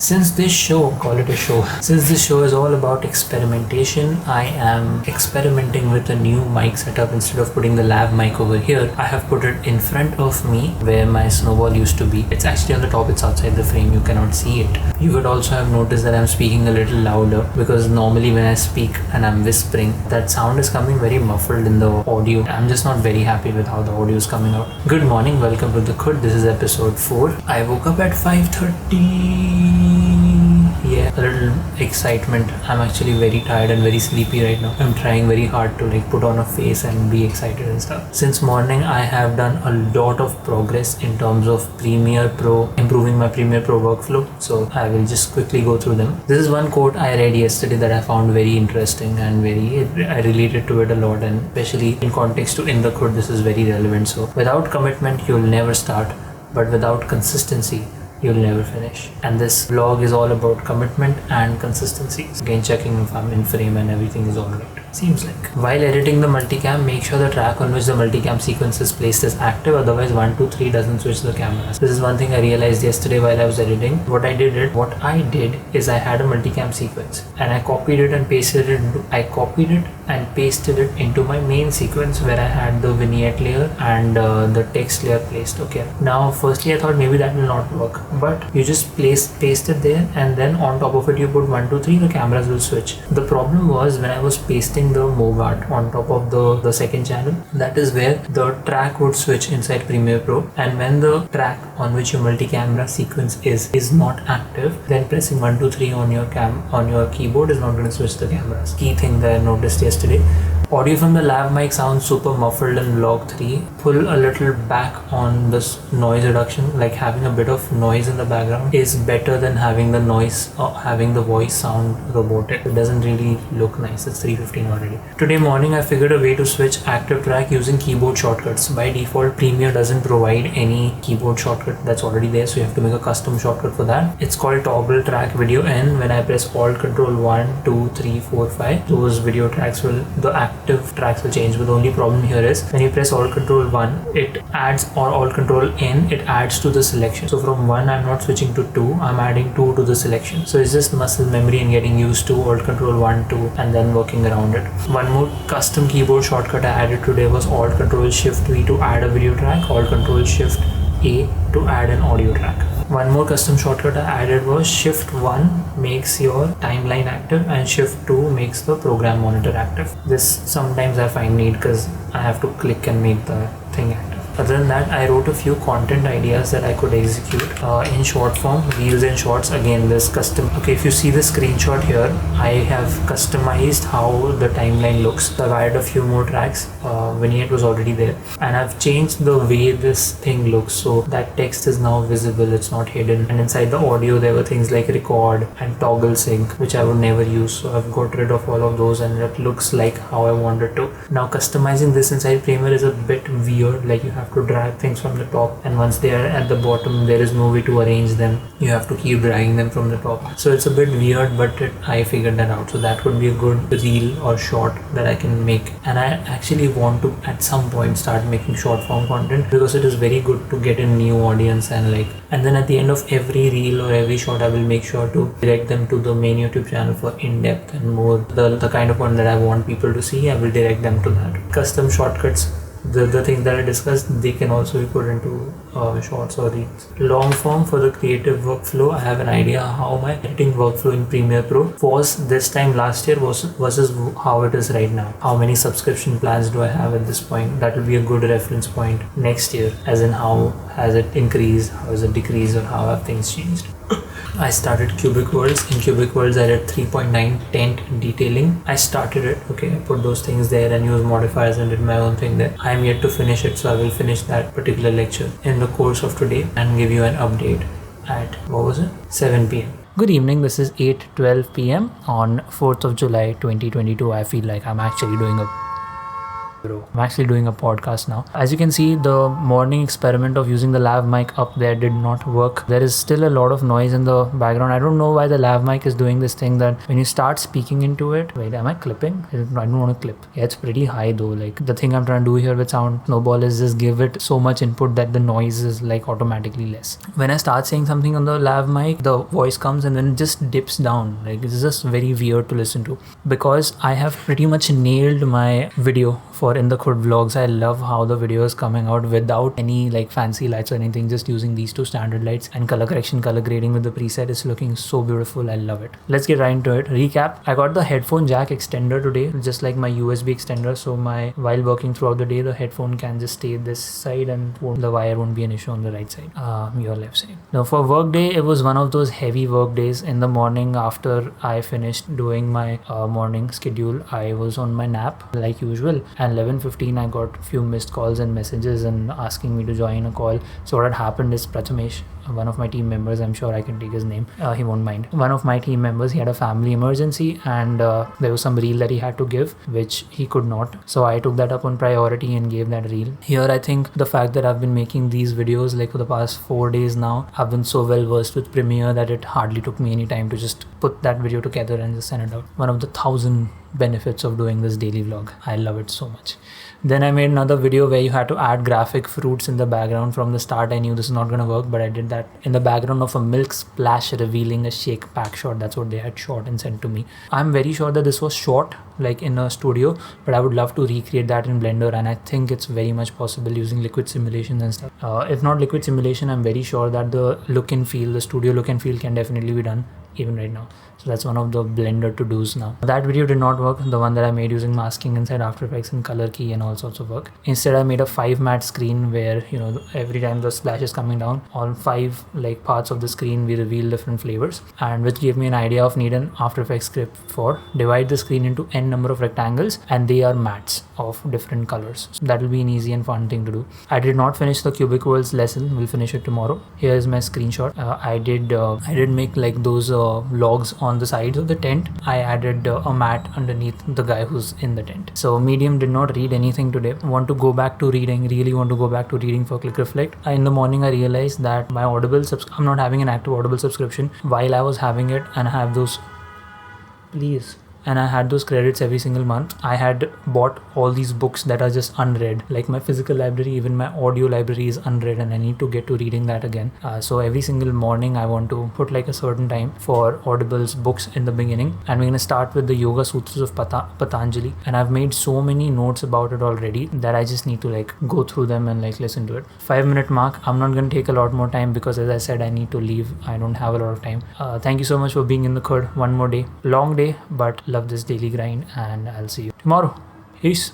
Since this show, call it a show, since this show is all about experimentation, I am experimenting with a new mic setup. Instead of putting the lav mic over here, I have put it in front of me where my Snowball used to be. It's actually on the top, it's outside the frame, you cannot see it. You would also have noticed that I'm speaking a little louder because normally when I speak and I'm whispering, that sound is coming very muffled in the audio. I'm just not very happy with how the audio is coming out. Good morning, welcome to the Khud. This is episode 4. I woke up at 5:30. Yeah, a little excitement. I'm actually very tired and very sleepy right now. I'm trying very hard to put on a face and be excited and stuff. Since morning I have done a lot of progress in terms of Premiere Pro, improving my Premiere Pro workflow. So I will just quickly go through them. This is one quote I read yesterday that I found very interesting and I related to it a lot, and especially in context to In the Khud, this is very relevant. So without commitment you'll never start, but without consistency you'll never finish. And this vlog is all about commitment and consistency. Again, checking if I'm in frame and everything is alright. Seems like. While editing the multicam, make sure the track on which the multicam sequence is placed is active, otherwise 1, 2, 3 doesn't switch the cameras. This is one thing I realized yesterday while I was editing. What I did is I had a multicam sequence and I copied it and pasted it into my main sequence where I had the vignette layer and the text layer placed. Okay. Now firstly I thought maybe that will not work, but you just paste it there and then on top of it you put 1, 2, 3, the cameras will switch. The problem was when I was pasting the Mogart on top of the second channel, that is where the track would switch inside Premiere Pro, and when the track on which your multi-camera sequence is not active, then pressing 1, 2, 3 on your keyboard is not going to switch the cameras. Key thing that I noticed yesterday. Audio from the lav mic sounds super muffled in vlog 3. Pull a little back on this noise reduction, like having a bit of noise in the background is better than having the noise or having the voice sound robotic. It doesn't really look nice. It's 3:15 already. Today morning I figured a way to switch active track using keyboard shortcuts. By default Premiere doesn't provide any keyboard shortcut that's already there, so you have to make a custom shortcut for that. It's called toggle track video N. When I press Alt Control 1, 2, 3, 4, 5, those video tracks the active tracks will change. But the only problem here is when you press Alt Control 1, it adds, or Alt Control N, it adds to the selection. So from 1 I'm not switching to 2, I'm adding 2 to the selection. So it's just muscle memory and getting used to Alt Control 1, 2 and then working around it. One more custom keyboard shortcut I added today was Alt Control Shift V to add a video track, Alt Control Shift A to add an audio track. One more custom shortcut I added was Shift 1 makes your timeline active and Shift 2 makes the program monitor active. This sometimes I find need because I have to click and make the thing active. Other than that, I wrote a few content ideas that I could execute in short form, reels and shorts. Again, this custom. Okay, if you see the screenshot here, I have customized how the timeline looks. So I've added a few more tracks. Vignette was already there, and I've changed the way this thing looks so that text is now visible. It's not hidden. And inside the audio, there were things like record and toggle sync, which I would never use. So I've got rid of all of those, and it looks like how I wanted to. Now customizing this inside Premiere is a bit weird. Like you have to drag things from the top, and once they are at the bottom there is no way to arrange them. You have to keep dragging them from the top. So it's a bit weird, but I figured that out. So that would be a good reel or short that I can make, and I actually want to at some point start making short form content because it is very good to get a new audience, and then at the end of every reel or every short I will make sure to direct them to the main YouTube channel for in-depth and more the kind of one that I want people to see. I will direct them to that. Custom shortcuts, the things that I discussed, they can also be put into shorts or reels. Long form for the creative workflow, I have an idea how my editing workflow in Premiere Pro was this time last year versus how it is right now. How many subscription plans do I have at this point? That will be a good reference point next year, as in how has it increased, how has it decreased, or how have things changed. I started Cubic Worlds. In Cubic Worlds I did 3.9 tent detailing. I started it, okay, I put those things there and used modifiers and did my own thing there. I am yet to finish it, so I will finish that particular lecture in the course of today and give you an update at, 7 p.m. Good evening, this is 8:12 p.m. on 4th of July 2022. I feel like I'm actually doing a Bro, I'm actually doing a podcast now. As you can see, the morning experiment of using the lav mic up there did not work. There is still a lot of noise in the background. I don't know why the lav mic is doing this thing that when you start speaking into it. Wait, am I clipping? I don't want to clip. Yeah, it's pretty high though. Like the thing I'm trying to do here with sound Snowball is just give it so much input that the noise is like automatically less. When I start saying something on the lav mic, the voice comes and then it just dips down. Like it's just very weird to listen to. Because I have pretty much nailed my video for In the Khud vlogs. I love how the video is coming out without any like fancy lights or anything, just using these two standard lights, and color correction, color grading with the preset is looking so beautiful. I love it. Let's get right into it. Recap: I got the headphone jack extender today, just like my USB extender, so while working throughout the day, the headphone can just stay this side and the wire won't be an issue on the right side, your left side. Now for work day, it was one of those heavy work days. In the morning, after I finished doing my morning schedule, I was on my nap like usual, and 11:15 I got a few missed calls and messages and asking me to join a call. So what had happened is Prathamesh, one of my team members, I'm sure I can take his name, he won't mind. One of my team members, he had a family emergency, and there was some reel that he had to give which he could not, so I took that up on priority and gave that reel. Here I think the fact that I've been making these videos like for the past 4 days now, I've been so well versed with Premiere that it hardly took me any time to just put that video together and just send it out. One of the 1,000 benefits of doing this daily vlog. I love it so much. Then I made another video where you had to add graphic fruits in the background. From the start I knew this is not going to work, but I did that in the background of a milk splash revealing a shake pack shot. That's what they had shot and sent to me. I'm very sure that this was shot like in a studio, but I would love to recreate that in Blender, and I think it's very much possible using liquid simulation and stuff. If not liquid simulation, I'm very sure that the look and feel, the studio look and feel can definitely be done even right now. So that's one of the Blender to-dos now. That video did not work, the one that I made using masking inside After Effects and color key and all sorts of work. Instead I made a 5 matte screen where, you know, every time the splash is coming down, all 5 like parts of the screen we reveal different flavors, and which gave me an idea of need an After Effects script for divide the screen into n number of rectangles and they are mattes of different colors. So that will be an easy and fun thing to do. I did not finish the Cubic Worlds lesson. We'll finish it tomorrow. Here is my screenshot. I did make like those logs on the sides of the tent. I added a mat underneath the guy who's in the tent. So medium did not read anything today. Want to go back to reading, really want to go back to reading for Click Reflect. In the morning I realized that my Audible I'm not having an active Audible subscription. While I was having it, and I have those, please, and I had those credits every single month, I had bought all these books that are just unread. Like my physical library, even my audio library is unread, and I need to get to reading that again. So every single morning I want to put like a certain time for Audible's books in the beginning, and we're going to start with the Yoga Sutras of Patanjali, and I've made so many notes about it already that I just need to like go through them and like listen to it. 5-minute mark. I'm not going to take a lot more time because as I said, I need to leave. I don't have a lot of time. Thank you so much for being in the Khud. One more day, long day, but love this daily grind, and I'll see you tomorrow. Peace.